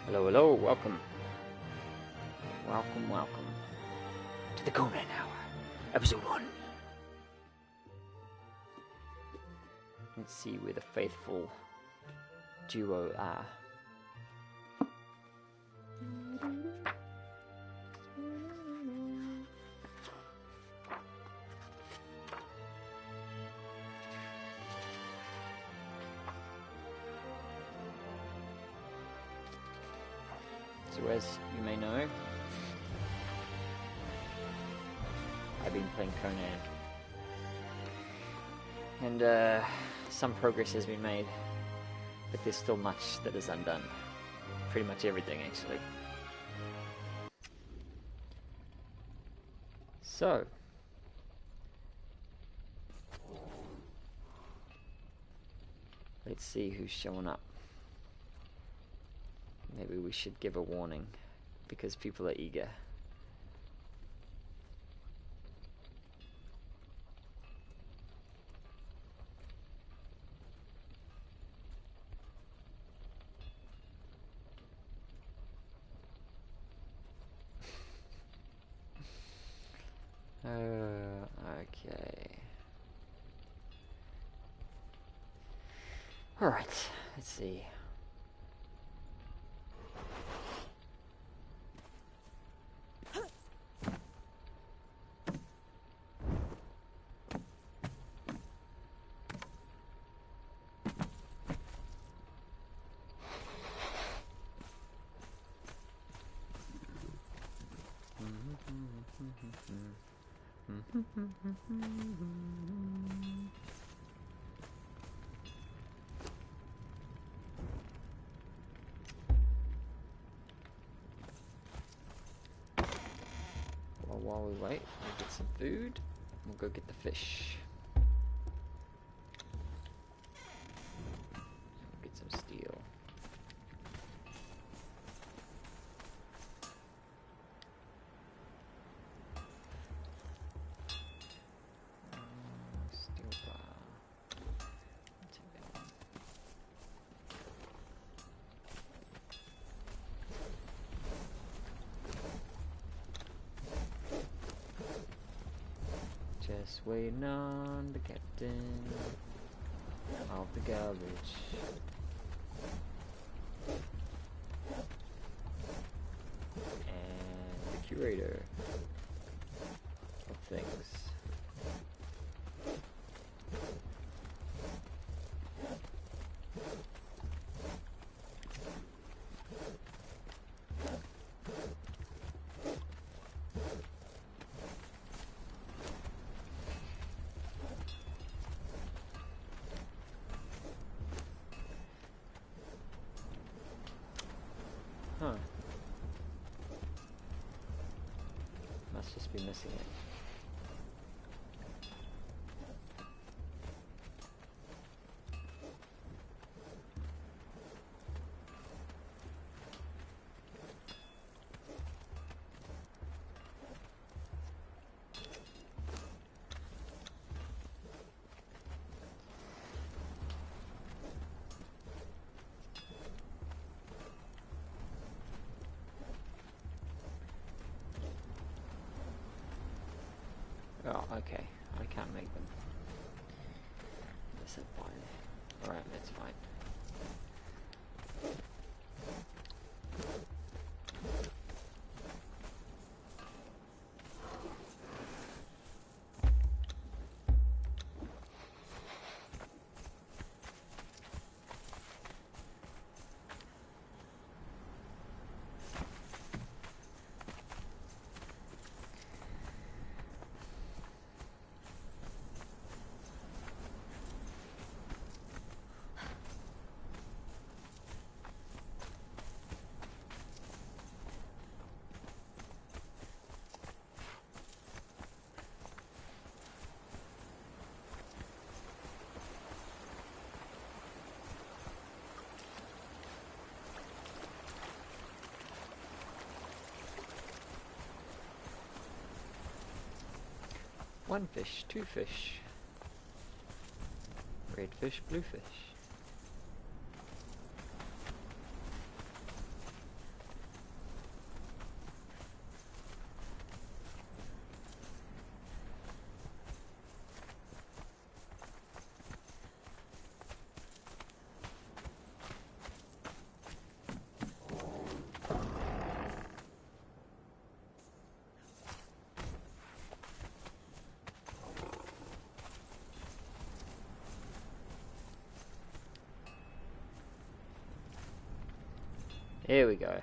Hello, hello, welcome. Welcome to the Conan Hour, Episode 1. Let's see where the faithful duo are. So as you may know, I've been playing Conan, and some progress has been made, but there's still much that is undone. Pretty much everything, actually. So, let's see who's showing up. Maybe we should give a warning, because people are eager. Okay. Alright, let's see. Well, while we wait, we'll get some food. We'll go get the fish. Get some steel. Steel bar. Just waiting on the captain of the garbage. And the curator of things. Huh. Must just be missing it. Oh, okay. I can't make them. That's fine. Alright, that's fine. One fish, two fish. Red fish, blue fish. Here we go.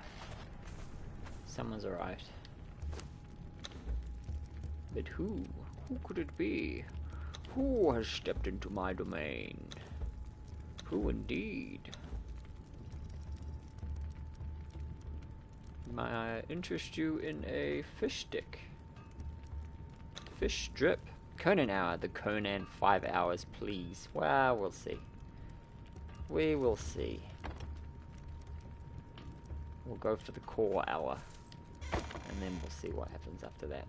Someone's arrived. But who? Who could it be? Who has stepped into my domain? Who indeed? May I interest you in a fish stick? Fish strip? Conan hour. The Conan 5 hours, please. Well, we'll see. We will see. We'll go for the core hour. And then we'll see what happens after that.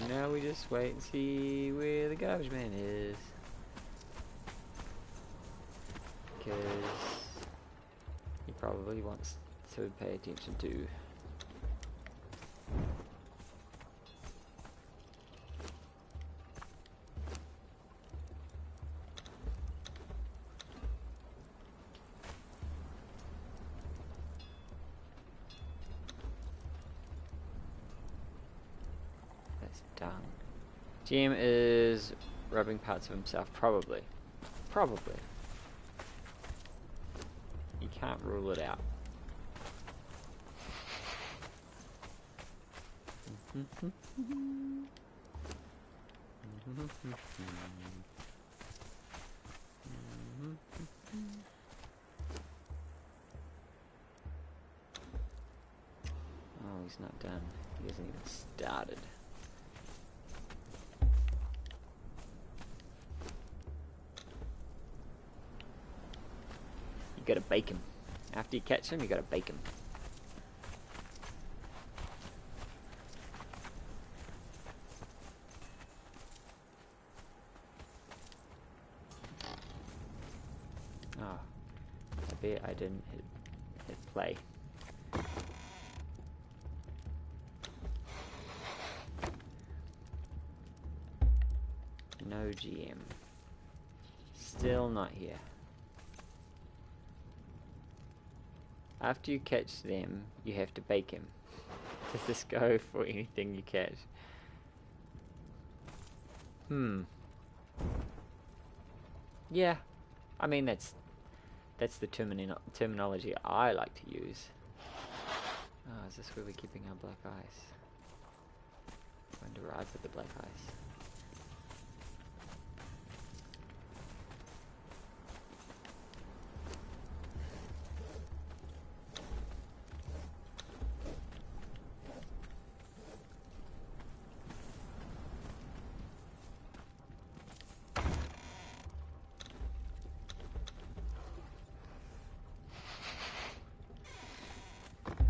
Now we just wait and see where the garbage man is. Because he probably wants to pay attention to. Dung. GM is rubbing parts of himself, probably. Probably. You can't rule it out. Oh, he's not done. He hasn't even started. You gotta bake him. After you catch him, you gotta bake him. Oh, I bet I didn't hit play. No GM. Still not here. After you catch them, you have to bake him. Does this go for anything you catch? Yeah, I mean that's the terminology I like to use. Oh, is this where we're keeping our black ice? Going to ride with the black ice.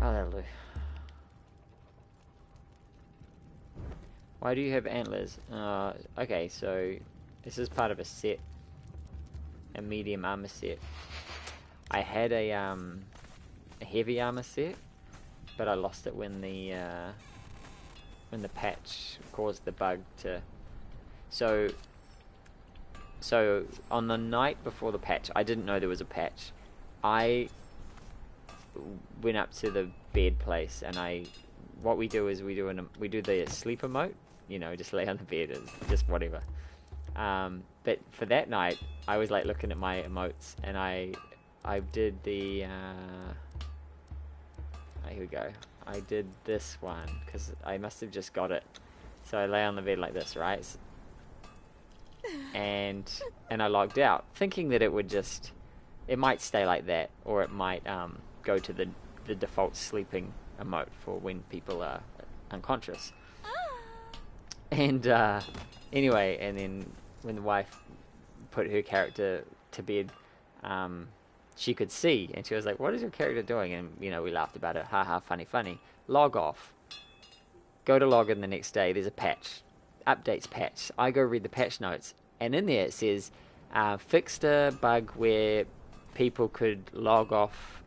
Oh, that'll do. Why do you have antlers? Okay, so this is part of a set, a medium armor set. I had a heavy armor set, but I lost it when the patch caused the bug to. So on the night before the patch, I didn't know there was a patch. I went up to the bed place, and what we do is we do the sleep emote, you know, just lay on the bed and just whatever. But for that night, I was like looking at my emotes, and I did the here we go. I did this one because I must have just got it. So I lay on the bed like this, right? And I logged out, thinking that it might stay like that, or it might go to the default sleeping emote for when people are unconscious. And anyway, and then when the wife put her character to bed, she could see, and she was like, "What is your character doing?" And you know, we laughed about it. Ha ha, funny. Log off. Go to log in the next day. There's a patch. Updates patch. I go read the patch notes, and in there it says fixed a bug where people could log off.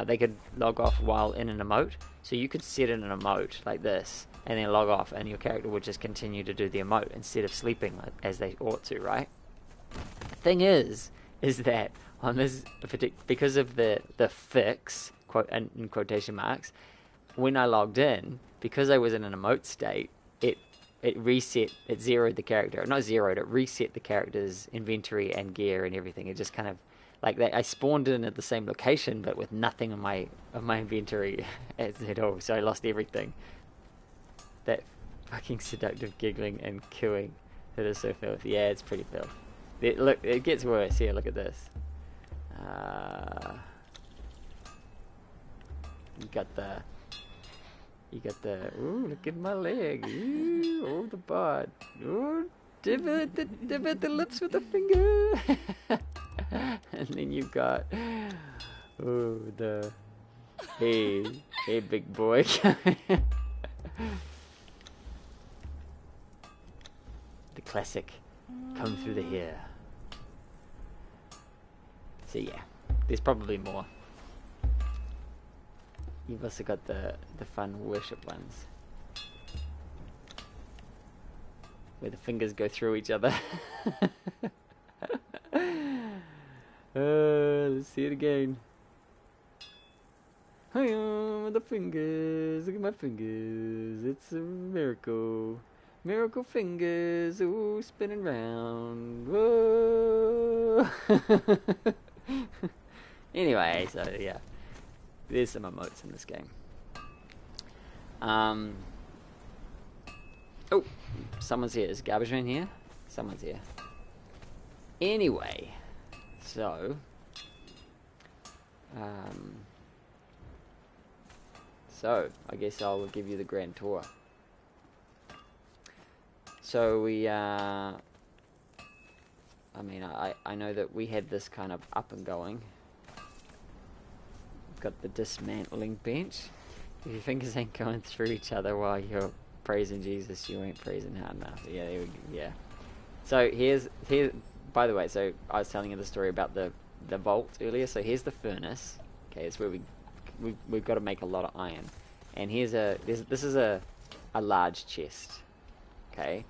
They could log off while in an emote. So you could set in an emote like this, and then log off, and your character would just continue to do the emote instead of sleeping as they ought to, right? Thing is that on this because of the fix, quote in quotation marks, when I logged in, because I was in an emote state, it reset, it zeroed the character, not zeroed, it reset the character's inventory and gear and everything. It just kind of like that. I spawned in at the same location, but with nothing on my inventory at all, so I lost everything. That fucking seductive giggling and cooing, that is so filthy. Yeah, it's pretty filthy. Look, it gets worse. Here, look at this. You got the. Ooh, look at my leg. Ooh, oh, the butt. Ooh, dip it the lips with the finger. And then you've got. Ooh, the. Hey, big boy. The classic. Come through the hair. So yeah, there's probably more. You've also got the fun worship ones, where the fingers go through each other. Let's see it again. Hi, the fingers. Look at my fingers. It's a miracle. Miracle fingers. Ooh, spinning round. Whoa. Anyway, so yeah. There's some emotes in this game. Oh, someone's here. Is Garbage Man here? Someone's here. Anyway, so I guess I'll give you the grand tour. So we, I mean, I know that we had this kind of up and going. Got the dismantling bench. If your fingers ain't going through each other while you're praising Jesus, you ain't praising hard enough. Yeah, there we go. Yeah. So here's by the way, so I was telling you the story about the vault earlier. So here's the furnace. Okay, it's where we've got to make a lot of iron. And this is a large chest. Okay.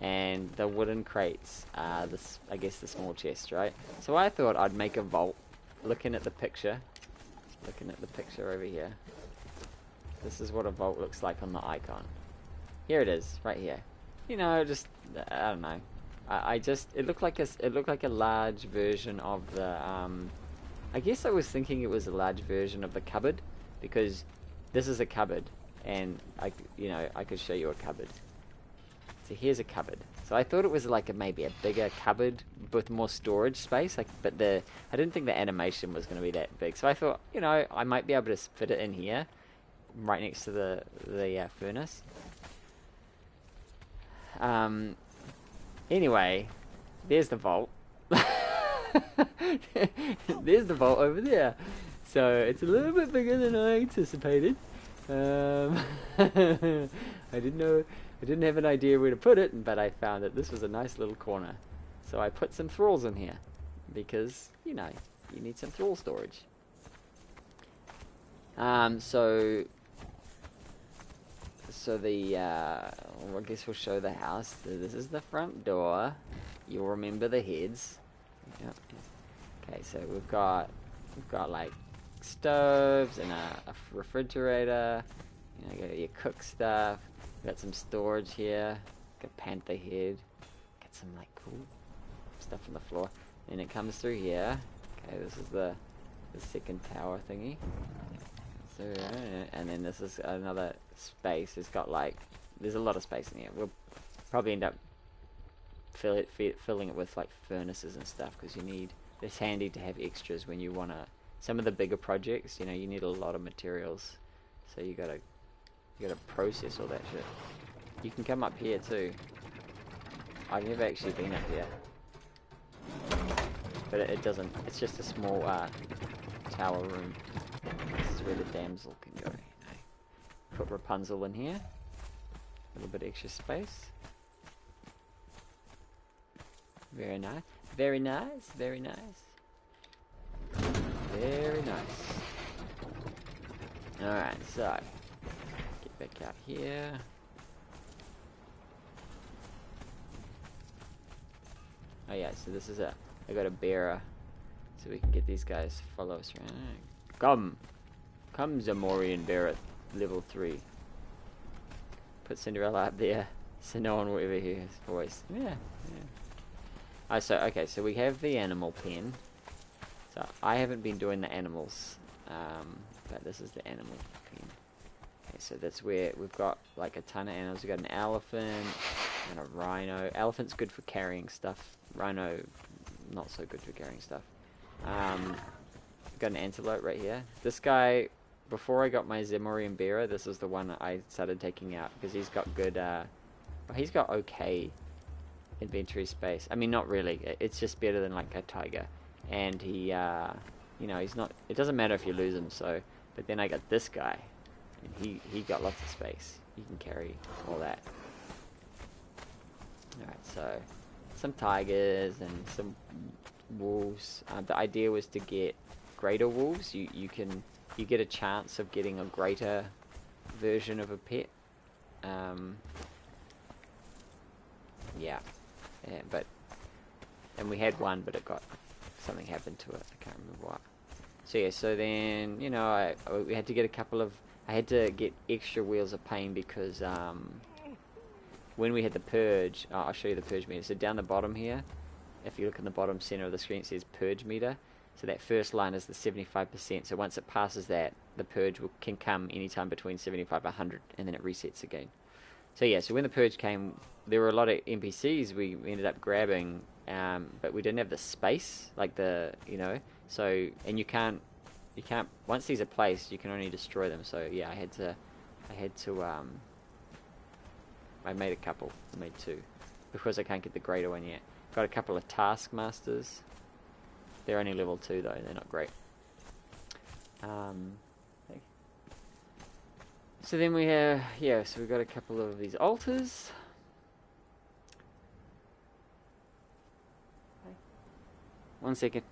And the wooden crates are this, I guess, the small chest, right? So I thought I'd make a vault looking at the picture. Looking at the picture over here. This is what a vault looks like on the icon. Here it is, right here. You know, just I don't know. It looked like a large version of the I guess I was thinking it was a large version of the cupboard, because this is a cupboard, and I could show you a cupboard. So here's a cupboard. So I thought it was like maybe a bigger cupboard with more storage space, but I didn't think the animation was going to be that big. So I thought, I might be able to fit it in here, right next to the furnace. Anyway, there's the vault. There's the vault over there. So it's a little bit bigger than I anticipated. I didn't have an idea where to put it, but I found that this was a nice little corner. So I put some thralls in here, because, you need some thrall storage. So the, I guess we'll show the house. This is the front door. You'll remember the heads. Yep. Okay, so we've got like stoves and a refrigerator. You got your cook stuff. Got some storage here. Got panther head. Got some like cool stuff on the floor. And it comes through here. Okay, this is the second tower thingy. So, and then this is another space. It's got like, there's a lot of space in here. We'll probably end up filling it with like furnaces and stuff, because it's handy to have extras when you wanna. Some of the bigger projects, you need a lot of materials, so you gotta process all that shit. You can come up here too. I've never actually been up here, but it doesn't. It's just a small tower room. This is where the damsel can go. Put Rapunzel in here. A little bit extra space. Very nice. Very nice. Very nice. Very nice. Alright, so get back out here. Oh yeah, so this is I got a bearer, so we can get these guys to follow us around. Come Zamorian bearer, level 3. Put Cinderella up there. So no one will ever hear his voice. Yeah, yeah. Okay, so we have the animal pen. So I haven't been doing the animals, but this is the animal pen. Okay, so that's where we've got like a ton of animals. We've got an elephant and a rhino. Elephant's good for carrying stuff. Rhino, not so good for carrying stuff. We've got an antelope right here. This guy, before I got my Zemorian bearer, this was the one I started taking out because he's got good, he's got okay inventory space. I mean, not really. It's just better than like a tiger. And he, you know, he's not, it doesn't matter if you lose him, so, but then I got this guy, and he got lots of space. He can carry all that. Alright, so, some tigers and some wolves. The idea was to get greater wolves. You get a chance of getting a greater version of a pet. Yeah, and we had one, but something happened to it. I can't remember what. So yeah, so then, you know, we had to get I had to get extra wheels of pain because when we had the purge, I'll show you the purge meter. So down the bottom here, if you look in the bottom center of the screen, it says purge meter. So that first line is the 75%. So once it passes that, the purge can come anytime between 75 and 100, and then it resets again. So yeah, so when the purge came, there were a lot of NPCs we ended up grabbing, but we didn't have the space, like you know, so, and you can't, once these are placed, you can only destroy them. So yeah, I made a couple, I made two, because I can't get the greater one yet. Got a couple of taskmasters. They're only level 2 though, they're not great. So then we have, yeah, so we've got a couple of these altars. One second.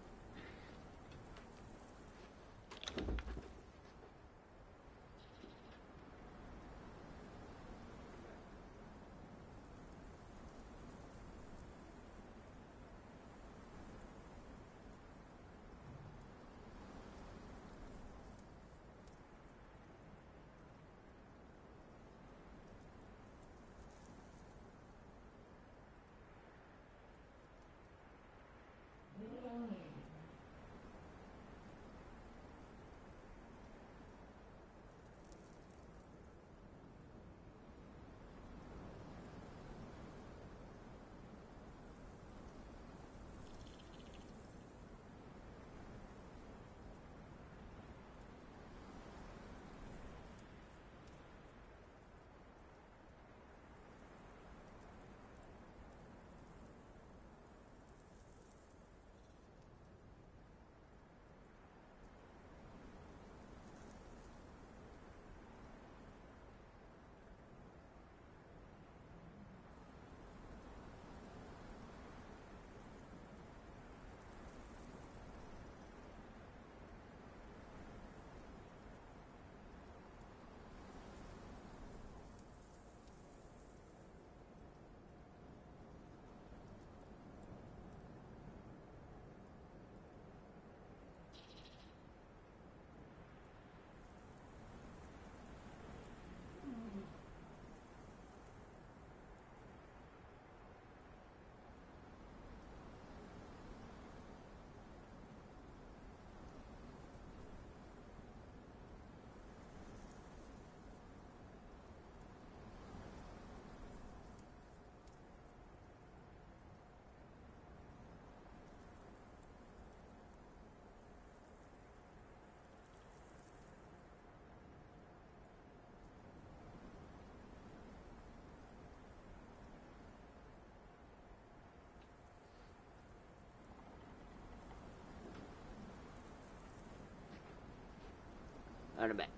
On the back.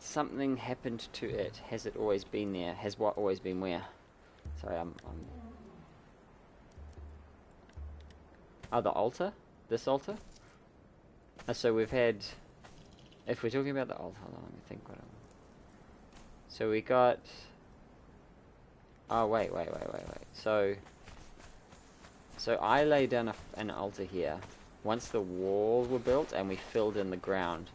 Something happened to it. Has it always been there? Has what always been where? Sorry, Oh, the altar? This altar? So we've had... If we're talking about the altar, hold on, let me think what So we got... Oh, wait. So I laid down an altar here. Once the walls were built and we filled in the ground,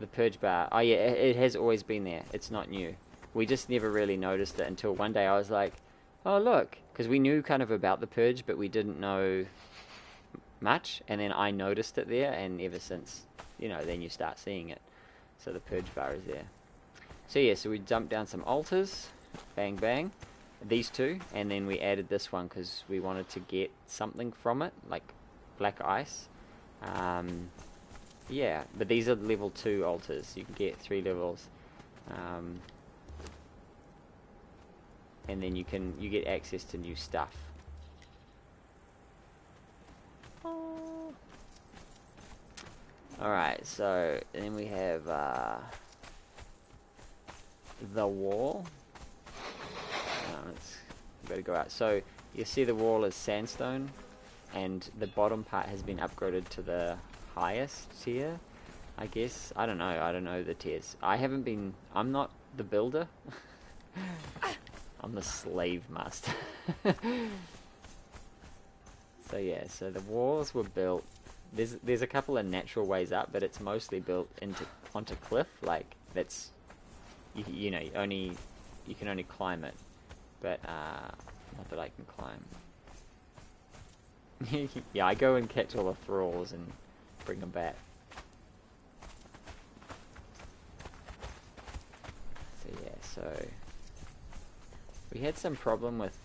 The purge bar. Oh yeah, it has always been there. It's not new. We just never really noticed it until one day I was like, oh look, because we knew kind of about the purge, but we didn't know much, and then I noticed it there, and ever since, then you start seeing it. So the purge bar is there. So yeah, so we dumped down some altars, bang bang, these two, and then we added this one because we wanted to get something from it, like black ice. Yeah, but these are level 2 altars. You can get 3 levels. And then you get access to new stuff. Alright, so then we have the wall. Better go out. So you see the wall is sandstone, and the bottom part has been upgraded to the highest tier, I guess. I don't know the tiers. I'm not the builder. I'm the slave master. So yeah, so the walls were built. There's a couple of natural ways up, but it's mostly built onto cliff. Like that's you can only climb it, but not that I can climb. Yeah, I go and catch all the thralls and bring them back. So yeah, so we had some problem with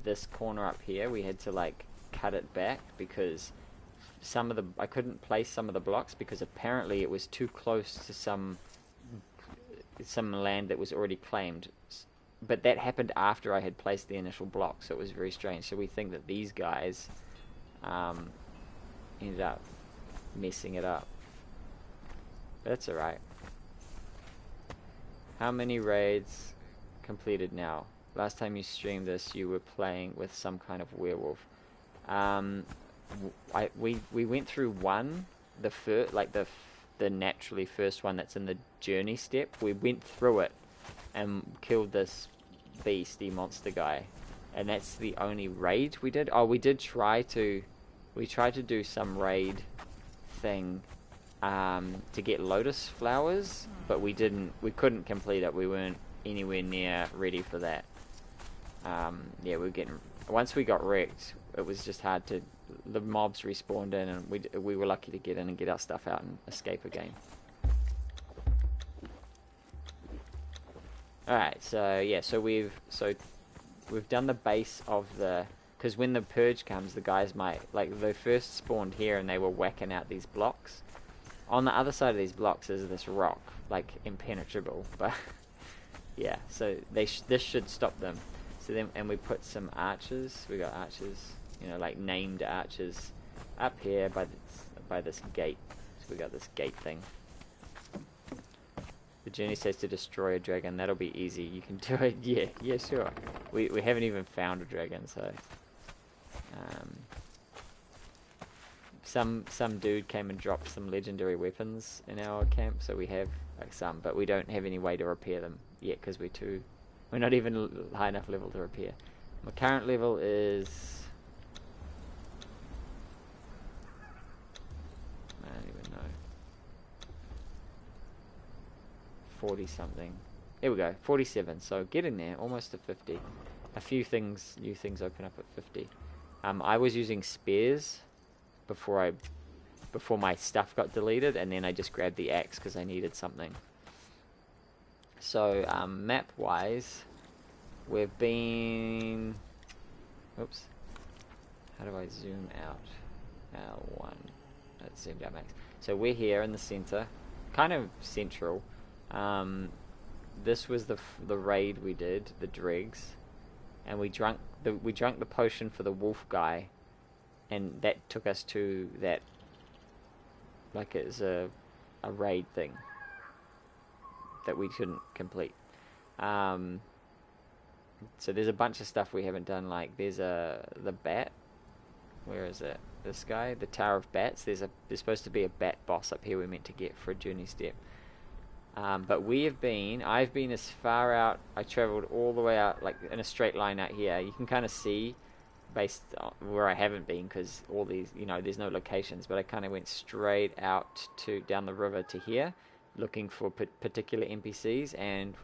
this corner up here. We had to like cut it back because I couldn't place some of the blocks because apparently it was too close to some land that was already claimed. But that happened after I had placed the initial block, so it was very strange. So we think that these guys ended up messing it up. But that's alright. How many raids completed now? Last time you streamed this, you were playing with some kind of werewolf. We went through one, the naturally first one that's in the journey step. We went through it and killed this beastie monster guy, and that's the only raid we did. Oh, we tried to do some raid thing to get lotus flowers, but we couldn't complete it. We weren't anywhere near ready for that. Yeah, once we got wrecked, it was just hard to. The mobs respawned in, and we were lucky to get in and get our stuff out and escape again. Alright, so yeah, so we've done the base of because when the purge comes, the guys might, like, they first spawned here and they were whacking out these blocks. On the other side of these blocks is this rock, like, impenetrable, but yeah, so this should stop them. So then, and we put some archers. We got archers, like named archers, up here by this gate. So we got this gate thing. The journey says to destroy a dragon. That'll be easy. You can do it. Yeah, sure. We haven't even found a dragon, so some dude came and dropped some legendary weapons in our camp, so we have like some, but we don't have any way to repair them yet because we're not even high enough level to repair. My current level is, I don't even know, 40 something. There we go, 47. So getting there, almost to 50. A few new things open up at 50. I was using spears before my stuff got deleted, and then I just grabbed the axe because I needed something. So map wise, we've been, oops, how do I zoom out? L1, that's zoomed out max. So we're here in the center, kind of central. This was the raid we did, the dregs, and we drank the potion for the wolf guy, and that took us to that, like, it's a raid thing that we couldn't complete. So there's a bunch of stuff we haven't done, like there's the bat. Where is it? This guy, the Tower of Bats. There's supposed to be a bat boss up here we're meant to get for a journey step. But I've been as far out. I travelled all the way out, like in a straight line out here. You can kind of see based on where I haven't been, because all these, there's no locations, but I kind of went straight out to down the river to here, looking for particular NPCs, and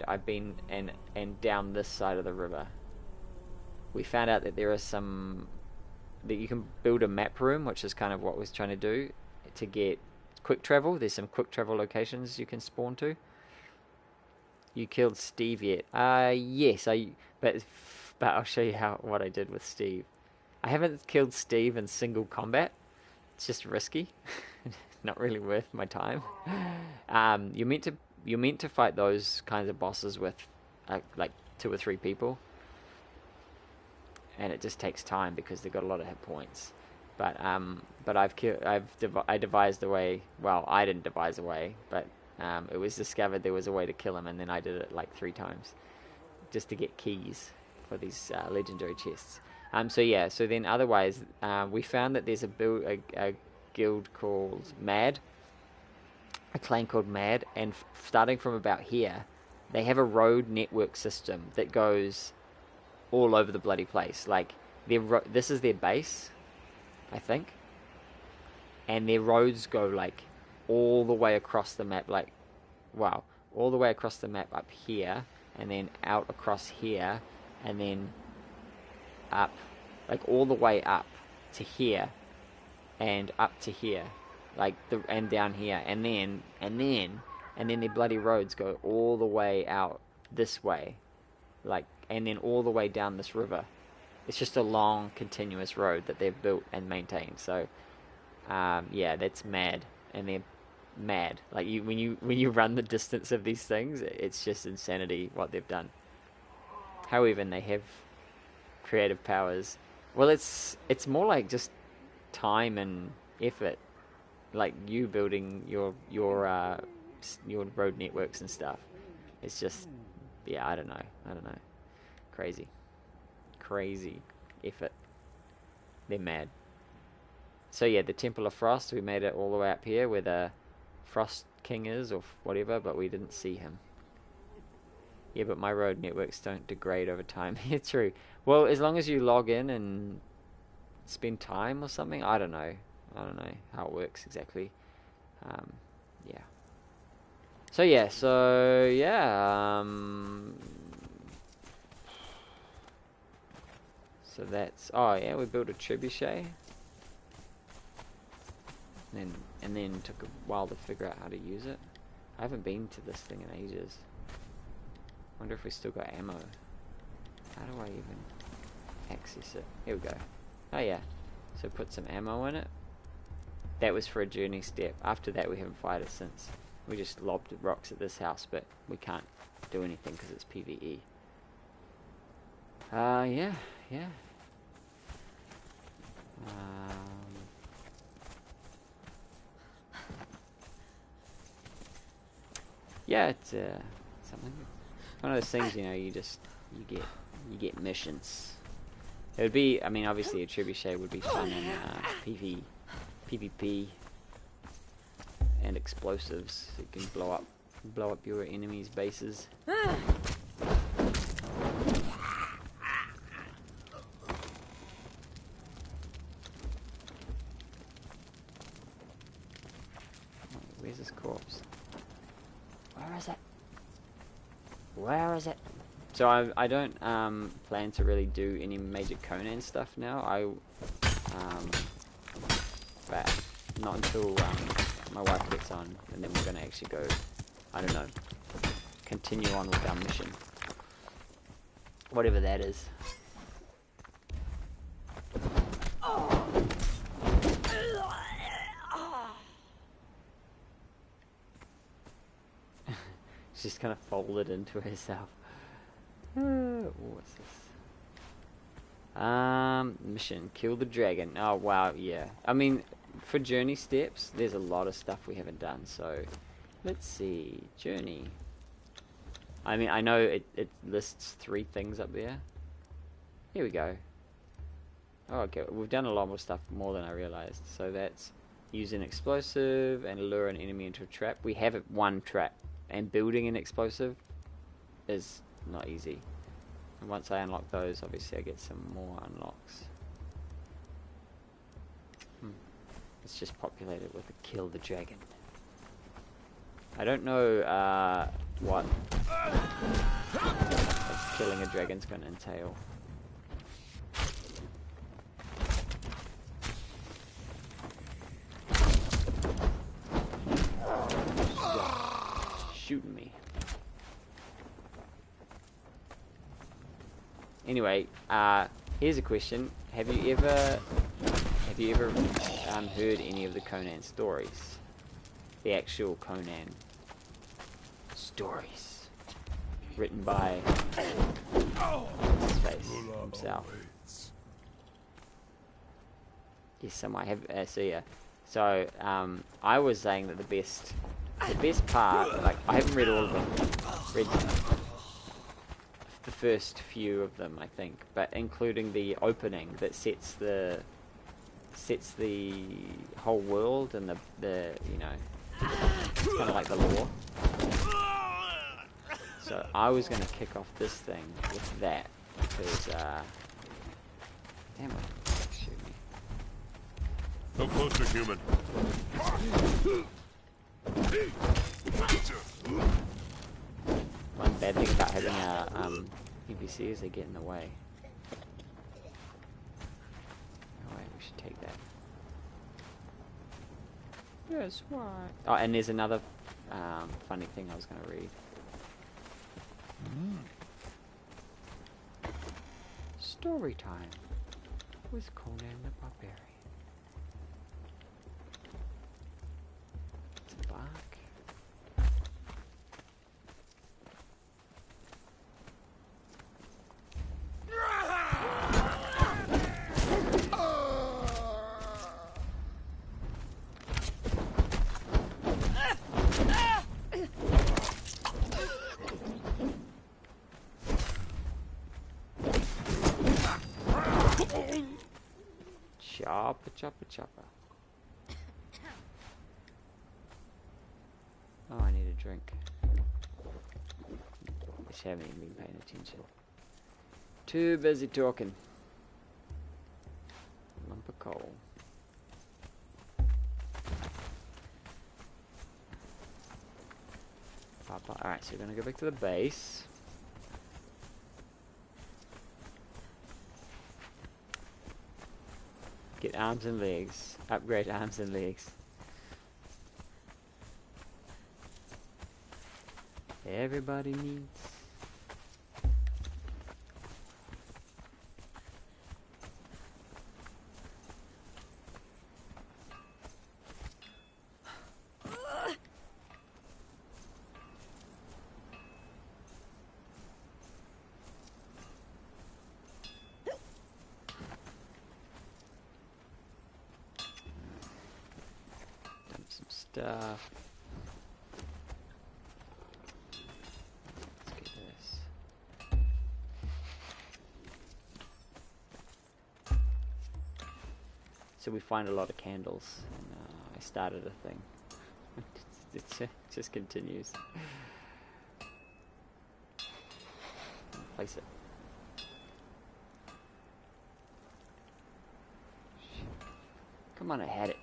I've been and down this side of the river. We found out that there are that you can build a map room, which is kind of what I was trying to do to get quick travel. There's some quick travel locations you can spawn to. You killed Steve yet? Yes, but I'll show you what I did with Steve. I haven't killed Steve in single combat. It's just risky. Not really worth my time. You're meant to fight those kinds of bosses with like 2 or 3 people, and it just takes time because they've got a lot of hit points. But I devised a way. Well, I didn't devise a way, but it was discovered there was a way to kill him, and then I did it like 3 times just to get keys for these legendary chests. So then otherwise, we found that there's a guild called Mad, a clan called Mad, and starting from about here, they have a road network system that goes all over the bloody place. Like, this is their base, I think, and their roads go like all the way across the map, like, wow, all the way across the map up here, and then out across here, and then up, like all the way up to here, and up to here, like and down here, and then their bloody roads go all the way out this way, like, and then all the way down this river. It's just a long continuous road that they've built and maintained. So yeah, that's Mad, and they're mad. Like, when you run the distance of these things, it's just insanity what they've done. However, they have creative powers. Well, it's more like just time and effort, like you building your road networks and stuff. It's just, yeah, I don't know, crazy effort. They're mad. So yeah, the Temple of Frost, we made it all the way up here where the Frost King is, or whatever, but we didn't see him. Yeah, but my road networks don't degrade over time. Yeah, true. Well, as long as you log in and spend time or something, I don't know how it works exactly. Yeah. So yeah, so that's, oh yeah, we built a trebuchet. And then took a while to figure out how to use it. I haven't been to this thing in ages. Wonder if we still got ammo. How do I even access it? Here we go. Oh yeah. So put some ammo in it. That was for a journey step. After that, we haven't fired it since. We just lobbed rocks at this house, but we can't do anything because it's PvE. Yeah. Yeah, it's something. One of those things, you get missions. It would be, I mean, obviously a trebuchet would be fun in PvP and explosives. So you can blow up your enemies' bases. Where's this corpse? Where is it? So I don't plan to really do any major Conan stuff now. But not until my wife gets on, and then we're gonna actually go, I don't know, continue on with our mission, whatever that is. She's kind of folded into herself. What's this? Mission, kill the dragon. Oh wow, yeah. I mean, for journey steps, there's a lot of stuff we haven't done. So, let's see, journey. I mean, I know it lists 3 things up there. Here we go. Oh, okay, we've done a lot more stuff, more than I realized. So that's use an explosive and lure an enemy into a trap. We have 1 trap. And building an explosive is not easy. And once I unlock those, obviously I get some more unlocks. It's just populated with a kill the dragon. I don't know what killing a dragon's going to entail. Shooting me. Anyway, here's a question: Have you ever heard any of the Conan stories? The actual Conan stories, written by his face himself. Yes, some I have. So I was saying that the best part, like, I haven't read all of them. Read the first few of them, I think, but including the opening that sets the whole world and the you know, it's kind of like the lore. So I was going to kick off this thing with that because damn it, shoot me. Come closer, human. One bad thing about having a NPC is they get in the way. Oh wait, we should take that. Yes, why? Oh, and there's another funny thing I was going to read. Story time with Conan the Barbarian. It's a bark. Chopper, chopper, chopper. Oh, I need a drink. Just haven't even been paying attention. Too busy talking. Lump of coal. Alright, so we're gonna go back to the base. Get arms and legs. Upgrade arms and legs. Everybody needs. Some stuff. Let's get this. So we find a lot of candles, and I started a thing. it just continues. Place it. Come on, I had it.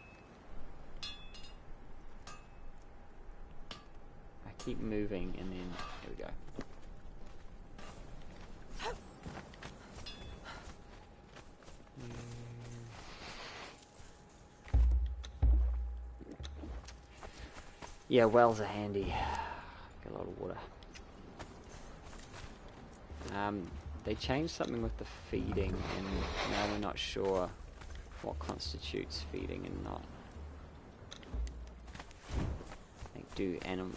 Keep moving, and then here we go. Yeah, wells are handy. Get a lot of water. They changed something with the feeding, and now we're not sure what constitutes feeding and not.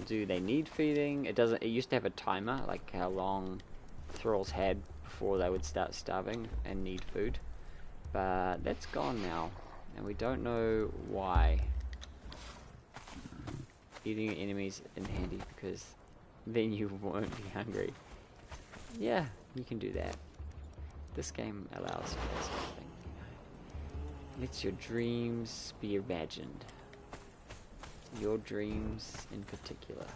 Do they need feeding? It doesn't. It used to have a timer, like how long thralls had before they would start starving and need food, but that's gone now, and we don't know why. Eating enemies is handy because then you won't be hungry. Yeah, you can do that. This game allows for that sort of thing. Let your dreams be imagined. Your dreams in particular.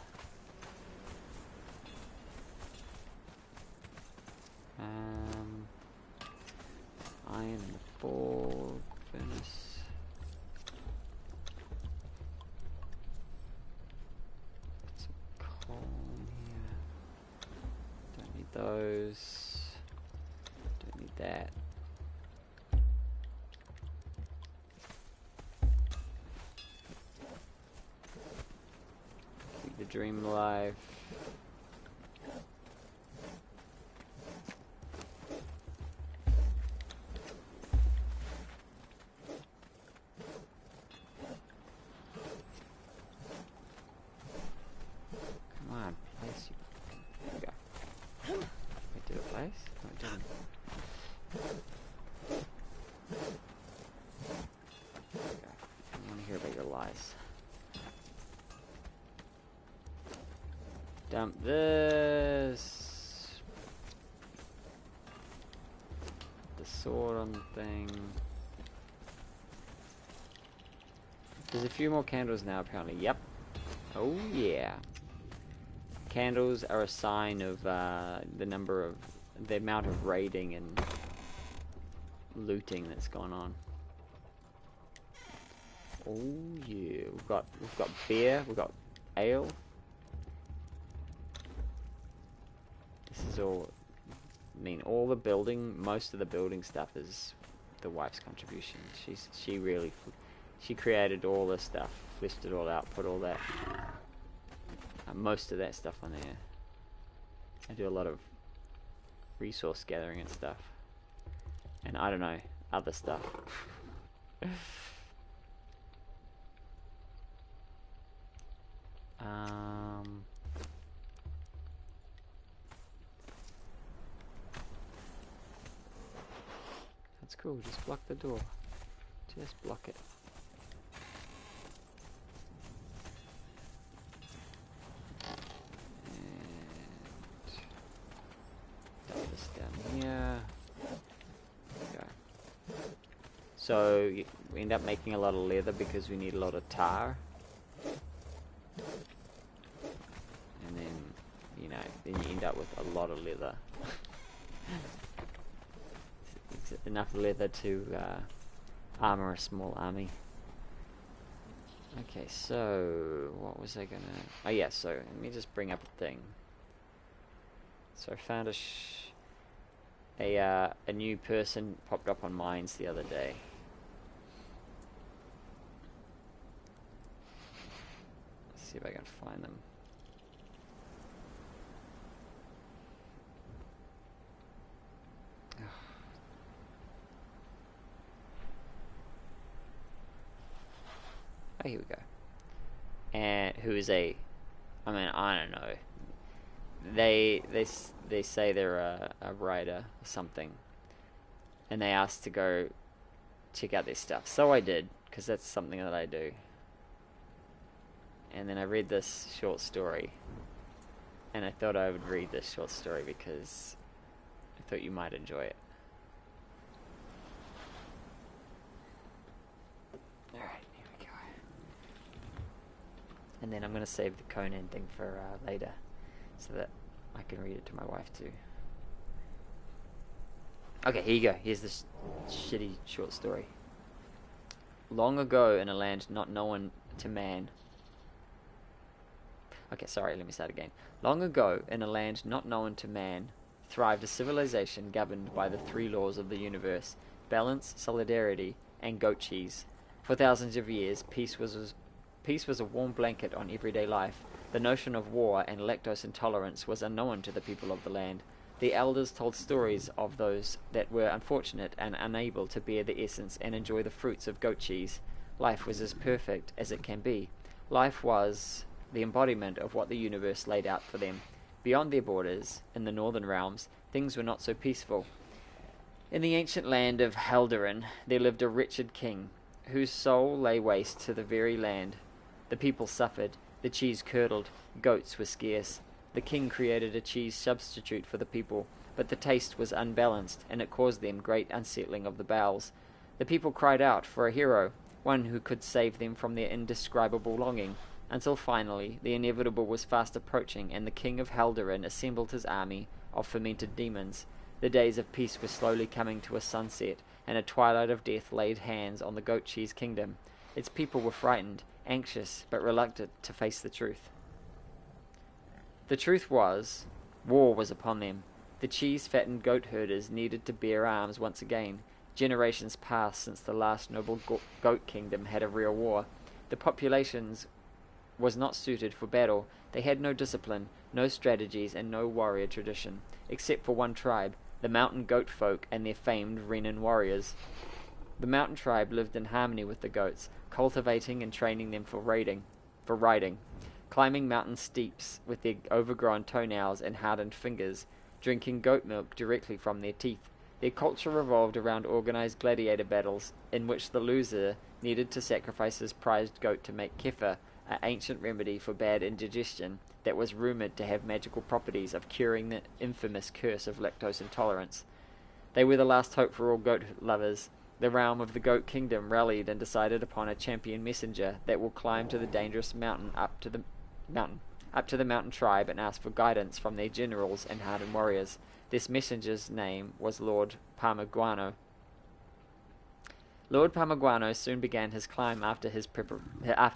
those. Don't need that. Keep the dream alive. Dump this. The sword on the thing. There's a few more candles now apparently. Yep. Oh yeah. Candles are a sign of the amount of raiding and looting that's gone on. Oh yeah. We've got beer, we've got ale. This is all, I mean, all the building, most of the building stuff is the wife's contribution. She created all this stuff, fleshed it all out, put all that, most of that stuff on there. I do a lot of resource gathering and stuff, and I don't know, other stuff. That's cool, just block the door. Just block it. And dump this down here. Okay. So we end up making a lot of leather because we need a lot of tar. And then, you know, then you end up with a lot of leather. It's enough leather to armor a small army. Okay, so what was I gonna? Oh yeah, so let me just bring up a thing. So I found a new person popped up on Mines the other day. Let's see if I can find them. Oh, here we go. And who is I mean, I don't know. They say they're a writer or something, and they asked to go check out their stuff. So I did, because that's something that I do. And then I read this short story, and I thought I would read this short story because I thought you might enjoy it. And then I'm going to save the Conan thing for later, so that I can read it to my wife too. Okay, here you go. Here's this shitty short story. Long ago in a land not known to man... Okay, sorry, let me start again. Long ago in a land not known to man, thrived a civilization governed by the three laws of the universe: balance, solidarity, and goat cheese. For thousands of years, peace was a warm blanket on everyday life. The notion of war and lactose intolerance was unknown to the people of the land. The elders told stories of those that were unfortunate and unable to bear the essence and enjoy the fruits of goat cheese. Life was as perfect as it can be. Life was the embodiment of what the universe laid out for them. Beyond their borders, in the northern realms, things were not so peaceful. In the ancient land of Haldarin, there lived a wretched king, whose soul lay waste to the very land. The people suffered, the cheese curdled, goats were scarce. The king created a cheese substitute for the people, but the taste was unbalanced, and it caused them great unsettling of the bowels. The people cried out for a hero, one who could save them from their indescribable longing, until finally the inevitable was fast approaching, and the king of Haldarin assembled his army of fermented demons. The days of peace were slowly coming to a sunset, and a twilight of death laid hands on the goat cheese kingdom. Its people were frightened, anxious, but reluctant to face the truth. The truth was, war was upon them. The cheese-fattened goat herders needed to bear arms once again. Generations passed since the last noble goat kingdom had a real war. The populations was not suited for battle. They had no discipline, no strategies, and no warrior tradition, except for one tribe, the mountain goat folk and their famed Renan warriors. The mountain tribe lived in harmony with the goats, cultivating and training them for riding, climbing mountain steeps with their overgrown toenails and hardened fingers, drinking goat milk directly from their teeth. Their culture revolved around organized gladiator battles, in which the loser needed to sacrifice his prized goat to make kefir, an ancient remedy for bad indigestion that was rumored to have magical properties of curing the infamous curse of lactose intolerance. They were the last hope for all goat lovers. The realm of the goat kingdom rallied and decided upon a champion messenger that will climb to the dangerous mountain up to the mountain tribe and ask for guidance from their generals and hardened warriors. This messenger's name was Lord Parmeguano. Lord Parmeguano soon began his climb after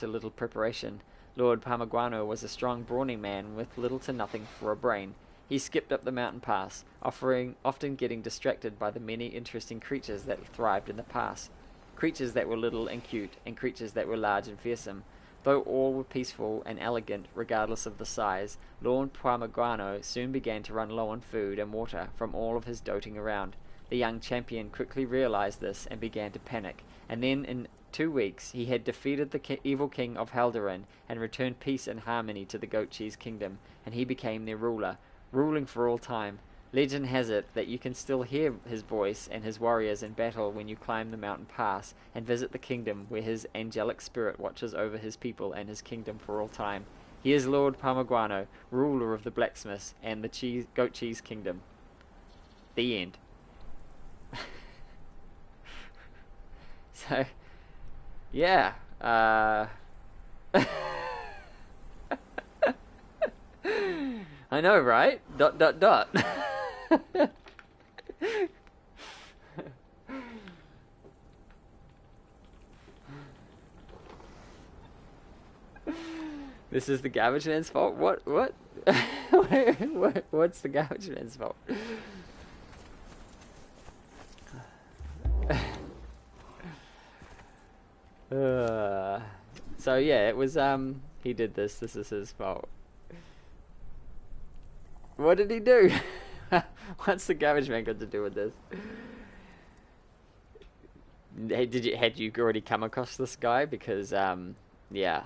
little preparation. Lord Parmeguano was a strong, brawny man with little to nothing for a brain. He skipped up the mountain pass, often getting distracted by the many interesting creatures that thrived in the pass. Creatures that were little and cute, and creatures that were large and fearsome. Though all were peaceful and elegant, regardless of the size, Lord Parmeguano soon began to run low on food and water from all of his doting around. The young champion quickly realized this and began to panic, and then in 2 weeks he had defeated the evil king of Haldoran and returned peace and harmony to the Goat Cheese Kingdom, and he became their ruler, ruling for all time. Legend has it that you can still hear his voice and his warriors in battle when you climb the mountain pass and visit the kingdom where his angelic spirit watches over his people and his kingdom for all time. He is Lord Parmeguano, ruler of the blacksmiths and the Goat Cheese Kingdom. The end. So, yeah. I know, right? ... This is the garbage man's fault? What? What's the garbage man's fault? So yeah, it was, he did this. This is his fault. What did he do? What's the garbage man got to do with this? Hey, had you already come across this guy? Because, yeah.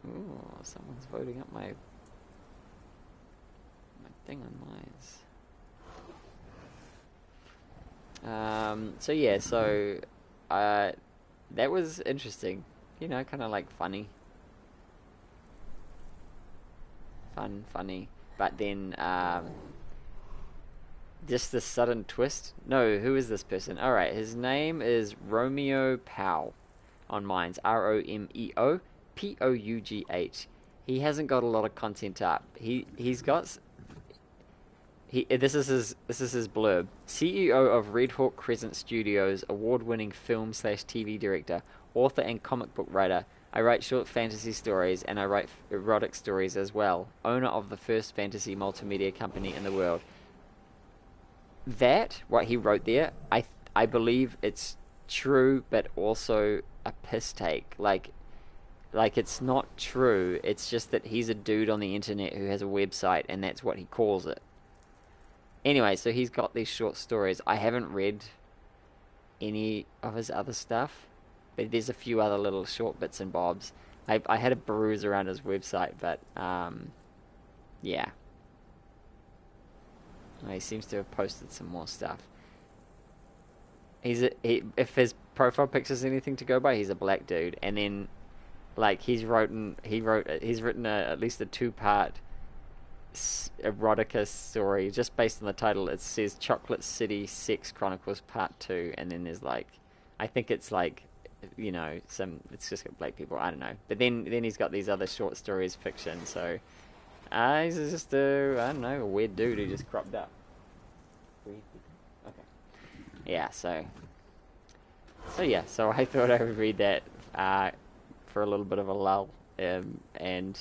Ooh, someone's voting up my thing on mine. So yeah, that was interesting. You know, kind of like funny. Funny. But then, just this sudden twist. No, who is this person? Alright, his name is Romeo Powell on mine's. ROMEO POUGH. He hasn't got a lot of content up. He's got... This is his blurb. CEO of Red Hawk Crescent Studios, award-winning film/TV director, author and comic book writer. I write short fantasy stories and I write erotic stories as well. Owner of the first fantasy multimedia company in the world. That, what he wrote there, I believe it's true, but also a piss take. Like it's not true. It's just that he's a dude on the internet who has a website and that's what he calls it. Anyway, so he's got these short stories. I haven't read any of his other stuff, but there's a few other little short bits and bobs. I had a peruse around his website, but yeah. He seems to have posted some more stuff. If his profile picture's anything to go by, he's a black dude, and then like he's written at least a 2-part erotica story just based on the title. It says Chocolate City Sex Chronicles Part 2, and then there's like, I think it's like, you know, it's just got black people, I don't know, but then he's got these other short stories, fiction. So he's just I don't know, a weird dude who just cropped up. Okay. Yeah, so yeah, so I thought I would read that for a little bit of a lull, and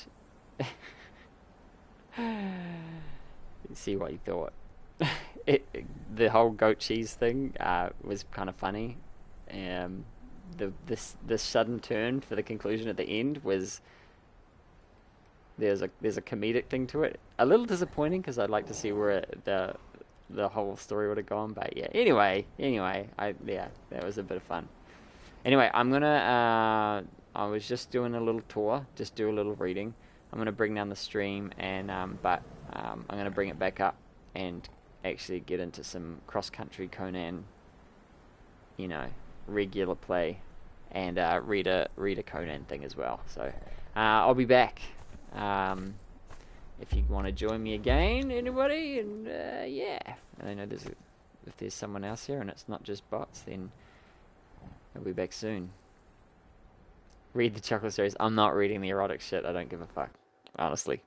See what you thought. The whole goat cheese thing was kind of funny. Um, the sudden turn for the conclusion at the end was there's a comedic thing to it. A little disappointing because I'd like to see where the whole story would have gone. But yeah, anyway, that was a bit of fun. Anyway, I was just doing a little tour, just do a little reading. I'm gonna bring down the stream I'm gonna bring it back up and actually get into some cross-country Conan, regular play, and read a Conan thing as well. So I'll be back. If you want to join me again, anybody, and yeah, I know if there's someone else here and it's not just bots, then I'll be back soon. Read the chocolate stories. I'm not reading the erotic shit. I don't give a fuck, honestly.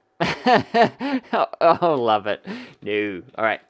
Oh, love it. No. All right.